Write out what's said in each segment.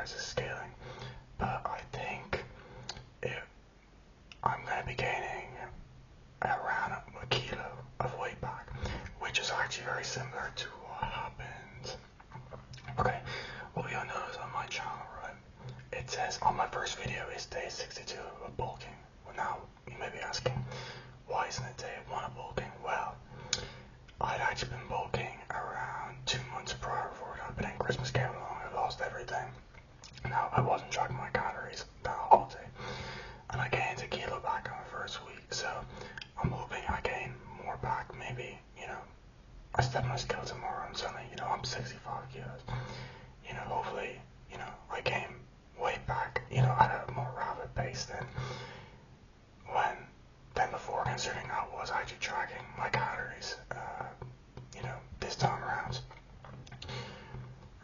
progress is scaling. But I think I'm going to be gaining around a kilo of weight back, which is actually very similar to what happened. Okay, what you'll notice on my channel, right? It says on my first video is day 62 of bulking. Well, now you may be asking, why isn't it day 1 of bulking? Well, I'd actually been bulking around 2 months prior before that, but then Christmas came along and I lost everything. Now, I wasn't tracking my calories that holiday, and I gained a kilo back on the first week, so I'm hoping I gain more back. Maybe, I step my scale tomorrow and suddenly, I'm 65 kilos. Hopefully, I gain weight back, at a more rapid pace than before, considering I was actually tracking my calories, this time around,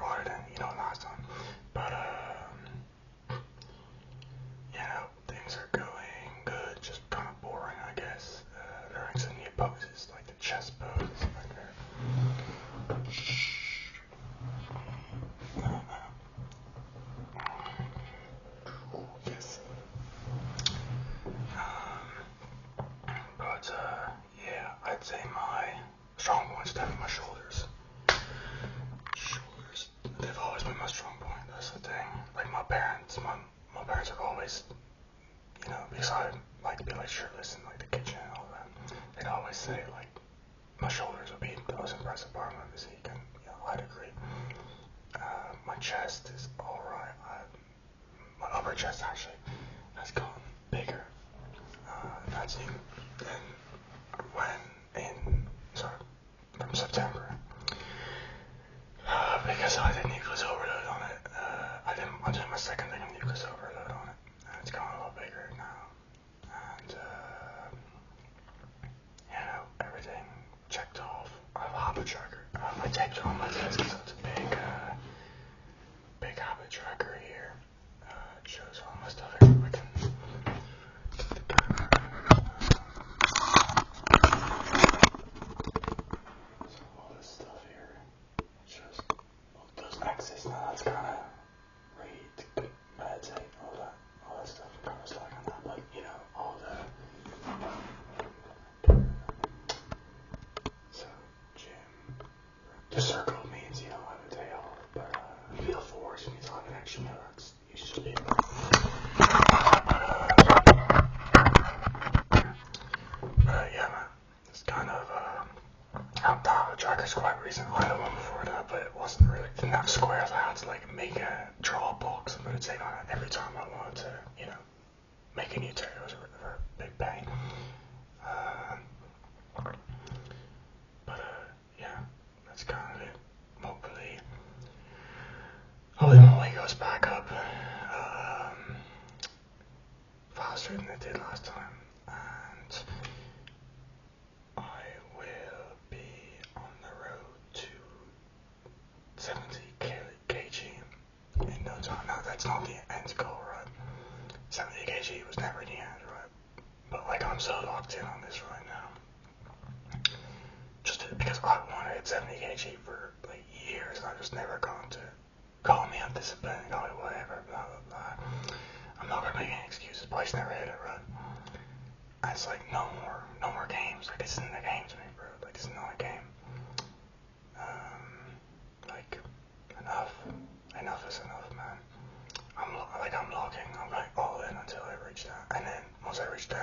rather than, last time. But, things are going good, just kind of boring, I guess. Learning some new poses, like the chest pose, like that. Yes. But, yeah, I'd say my strong point's definitely my shoulders. Shoulders, they've always been my strong point, that's the thing. Like my parents have always, because I like to be like shirtless in like the kitchen and all that, they'd always say like, my shoulders would be the most impressive part of my physique, and I'd agree. My chest is alright. My upper chest actually has gotten bigger. That's from September. Because I did nucleus overload on it. I'm doing my second thing of nucleus overload on it, and it's gotten a lot bigger now. And, everything checked off. I have a habit tracker. I taped it on my desk, so it's a big habit tracker here. It shows all my stuff here. So all this stuff here shows those X's. Now that's kind of read, meditate, all that stuff. I'm kind of slacking on that, but all so gym. The circle means I have a day off, but field force means I have an extra meal. That's usually yeah, man. It's kind of the tracker's quite recent. I had one before that, but it wasn't really didn't have squares. I had to like make a draw box and put a tape on it every time I wanted to, make a new tape. It was a big pain. But yeah, that's kind of it. Hopefully my weight goes back up faster than it did last time, and I will be on the road to 70 kg in no time. Now that's not the end goal, right? 70 kg was never the end, right? But like I'm so locked in on this right now, just because I wanted 70 kg for like years, and I just never gone to call me undisciplined, call me whatever, blah blah blah. I'm not gonna make any excuses, but I just never hit it, right? And it's like no more games. Like this isn't a game to me, bro. Like this is not a game. Like enough is enough, man. I'm locking. I'm like all in until I reach that, and then once I reach that,